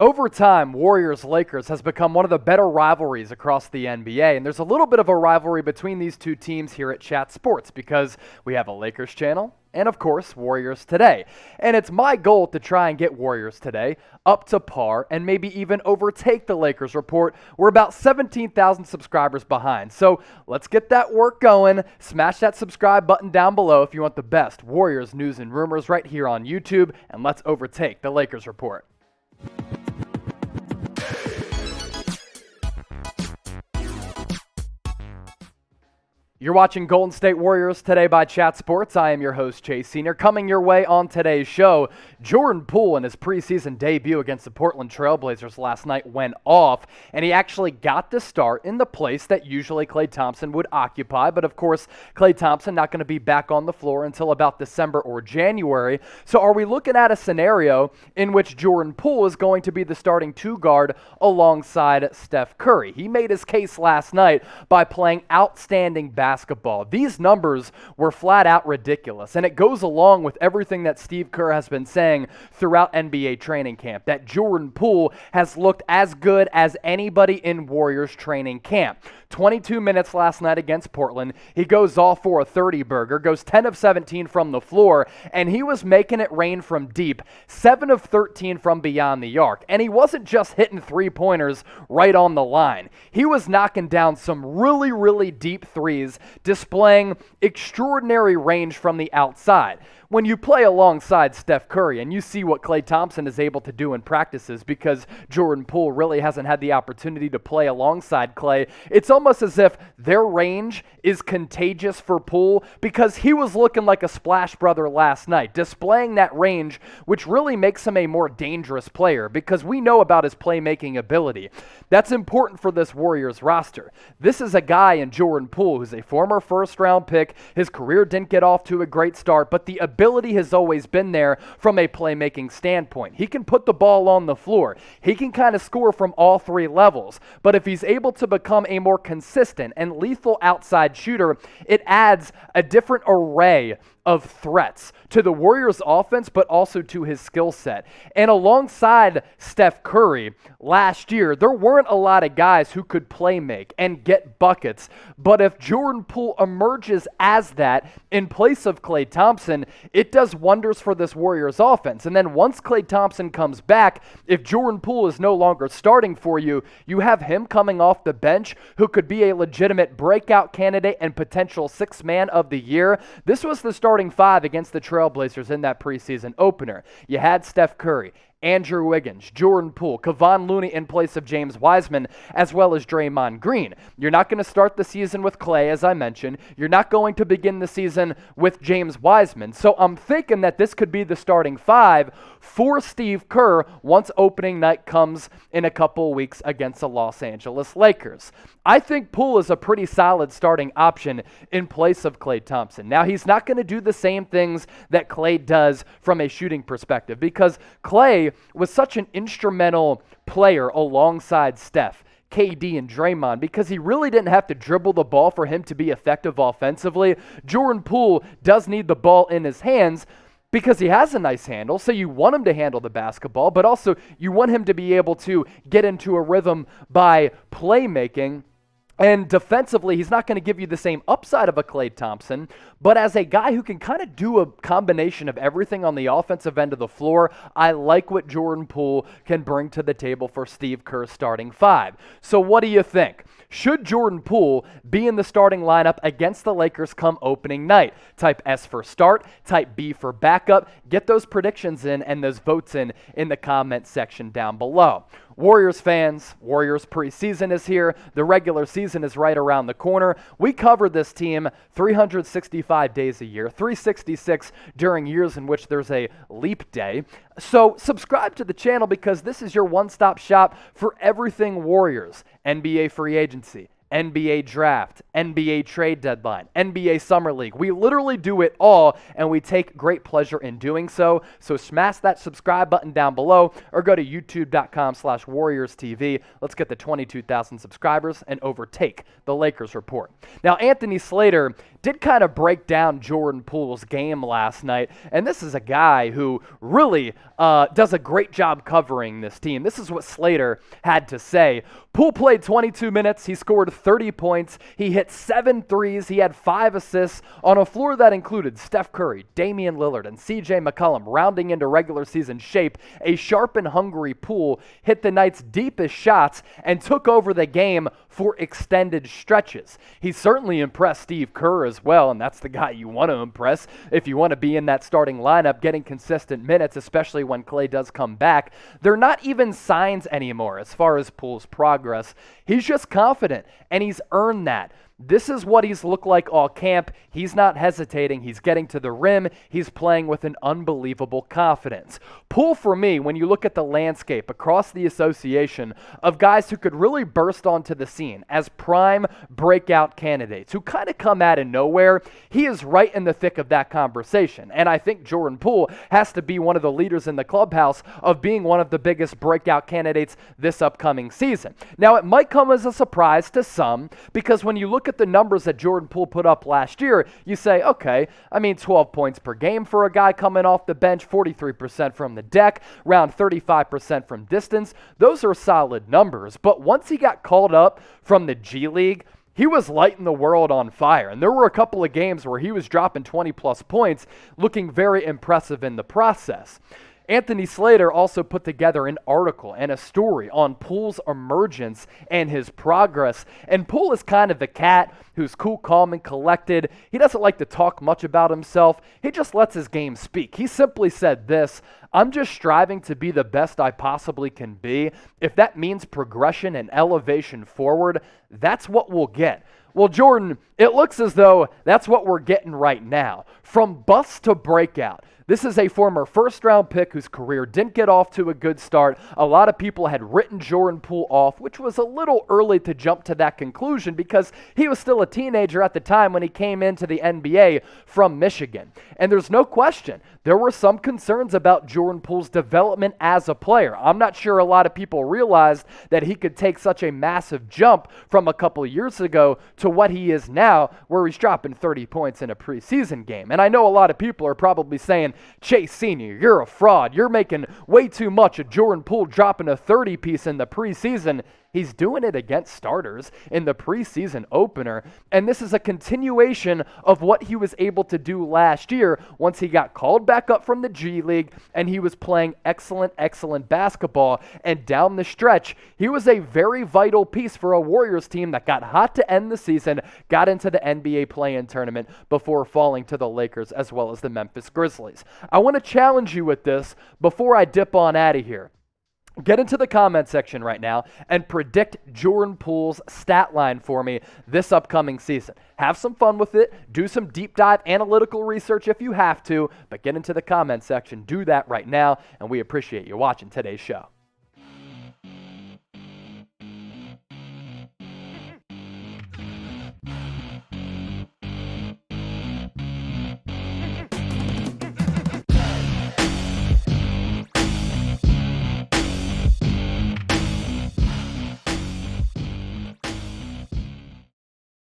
Over time, Warriors-Lakers has become one of the better rivalries across the NBA, and there's a little bit of a rivalry between these two teams here at Chat Sports because we have a Lakers channel and, of course, Warriors Today. And it's my goal to try and get Warriors Today up to par and maybe even overtake the Lakers Report. We're about 17,000 subscribers behind, so let's get that work going. Smash that subscribe button down below if you want the best Warriors news and rumors right here on YouTube, and let's overtake the Lakers Report. You're watching Golden State Warriors Today by Chat Sports. I am your host, Chase Sr. Coming your way on today's show, Jordan Poole in his preseason debut against the Portland Trail Blazers last night went off, and he actually got the start in the place that usually Klay Thompson would occupy. But of course, Klay Thompson not going to be back on the floor until about December or January. So are we looking at a scenario in which Jordan Poole is going to be the starting two guard alongside Steph Curry? He made his case last night by playing outstanding basketball. These numbers were flat out ridiculous, and it goes along with everything that Steve Kerr has been saying throughout NBA training camp, that Jordan Poole has looked as good as anybody in Warriors training camp. 22 minutes last night against Portland. He goes off for a 30-burger, goes 10 of 17 from the floor, and he was making it rain from deep, 7 of 13 from beyond the arc. And he wasn't just hitting three-pointers right on the line. He was knocking down some really, really deep threes, displaying extraordinary range from the outside. When you play alongside Steph Curry and you see what Klay Thompson is able to do in practices because Jordan Poole really hasn't had the opportunity to play alongside Klay, it's almost as if their range is contagious for Poole because he was looking like a splash brother last night, displaying that range, which really makes him a more dangerous player because we know about his playmaking ability. That's important for this Warriors roster. This is a guy in Jordan Poole who's a former first-round pick. His career didn't get off to a great start, but the ability has always been there from a playmaking standpoint. He can put the ball on the floor. He can kind of score from all three levels. But if he's able to become a more consistent and lethal outside shooter, it adds a different array of threats to the Warriors offense, but also to his skill set. And alongside Steph Curry last year, there weren't a lot of guys who could play make and get buckets. But if Jordan Poole emerges as that in place of Klay Thompson, it does wonders for this Warriors offense. And then once Klay Thompson comes back, if Jordan Poole is no longer starting for you, you have him coming off the bench who could be a legitimate breakout candidate and potential sixth man of the year. This was the starting five against the Trailblazers in that preseason opener. You had Steph Curry, Andrew Wiggins, Jordan Poole, Kevon Looney in place of James Wiseman, as well as Draymond Green. You're not going to start the season with Klay, as I mentioned. You're not going to begin the season with James Wiseman. So I'm thinking that this could be the starting five for Steve Kerr once opening night comes in a couple weeks against the Los Angeles Lakers. I think Poole is a pretty solid starting option in place of Klay Thompson. Now, he's not going to do the same things that Klay does from a shooting perspective because Klay was such an instrumental player alongside Steph, KD, and Draymond because he really didn't have to dribble the ball for him to be effective offensively. Jordan Poole does need the ball in his hands because he has a nice handle, so you want him to handle the basketball, but also you want him to be able to get into a rhythm by playmaking. And defensively, he's not going to give you the same upside of a Klay Thompson, but as a guy who can kind of do a combination of everything on the offensive end of the floor, I like what Jordan Poole can bring to the table for Steve Kerr's starting five. So what do you think? Should Jordan Poole be in the starting lineup against the Lakers come opening night? Type S for start, type B for backup. Get those predictions in and those votes in the comment section down below. Warriors fans, Warriors preseason is here. The regular season is right around the corner. We cover this team 365 days a year, 366 during years in which there's a leap day. So subscribe to the channel because this is your one-stop shop for everything Warriors, NBA free agency, NBA draft, NBA trade deadline, NBA summer league. We literally do it all, and we take great pleasure in doing so. So smash that subscribe button down below or go to youtube.com/WarriorsTV. Let's get the 22,000 subscribers and overtake the Lakers Report. Now, Anthony Slater did kind of break down Jordan Poole's game last night, and this is a guy who really does a great job covering this team. This is what Slater had to say. Poole played 22 minutes. He scored 30 points. He hit 7 threes. He had 5 assists on a floor that included Steph Curry, Damian Lillard, and C.J. McCollum rounding into regular season shape. A sharp and hungry Poole hit the night's deepest shots and took over the game for extended stretches. He certainly impressed Steve Kerr as well, and that's the guy you want to impress if you want to be in that starting lineup, getting consistent minutes, especially when Klay does come back. They're not even signs anymore as far as Poole's progress. He's just confident, and he's earned that. This is what he's looked like all camp. He's not hesitating. He's getting to the rim. He's playing with an unbelievable confidence. Poole, for me, when you look at the landscape across the association of guys who could really burst onto the scene as prime breakout candidates who kind of come out of nowhere, he is right in the thick of that conversation. And I think Jordan Poole has to be one of the leaders in the clubhouse of being one of the biggest breakout candidates this upcoming season. Now, it might come as a surprise to some because when you look at the numbers that Jordan Poole put up last year, you say, okay, 12 points per game for a guy coming off the bench, 43% from the deck, around 35% from distance. Those are solid numbers. But once he got called up from the G League, he was lighting the world on fire. And there were a couple of games where he was dropping 20-plus points, looking very impressive in the process. Anthony Slater also put together an article and a story on Poole's emergence and his progress. And Poole is kind of the cat who's cool, calm, and collected. He doesn't like to talk much about himself. He just lets his game speak. He simply said this: I'm just striving to be the best I possibly can be. If that means progression and elevation forward, that's what we'll get. Well, Jordan, it looks as though that's what we're getting right now. From bust to breakout. This is a former first-round pick whose career didn't get off to a good start. A lot of people had written Jordan Poole off, which was a little early to jump to that conclusion because he was still a teenager at the time when he came into the NBA from Michigan. And there's no question, there were some concerns about Jordan Poole's development as a player. I'm not sure a lot of people realized that he could take such a massive jump from a couple of years ago to what he is now, where he's dropping 30 points in a preseason game. And I know a lot of people are probably saying, Chase Sr., you're a fraud. You're making way too much of Jordan Poole dropping a 30-piece in the preseason. He's doing it against starters in the preseason opener, and this is a continuation of what he was able to do last year once he got called back up from the G League and he was playing excellent basketball. And down the stretch, he was a very vital piece for a Warriors team that got hot to end the season, got into the NBA play-in tournament before falling to the Lakers as well as the Memphis Grizzlies. I want to challenge you with this before I dip on out of here. Get into the comment section right now and predict Jordan Poole's stat line for me this upcoming season. Have some fun with it. Do some deep dive analytical research if you have to, but get into the comment section. Do that right now, and we appreciate you watching today's show.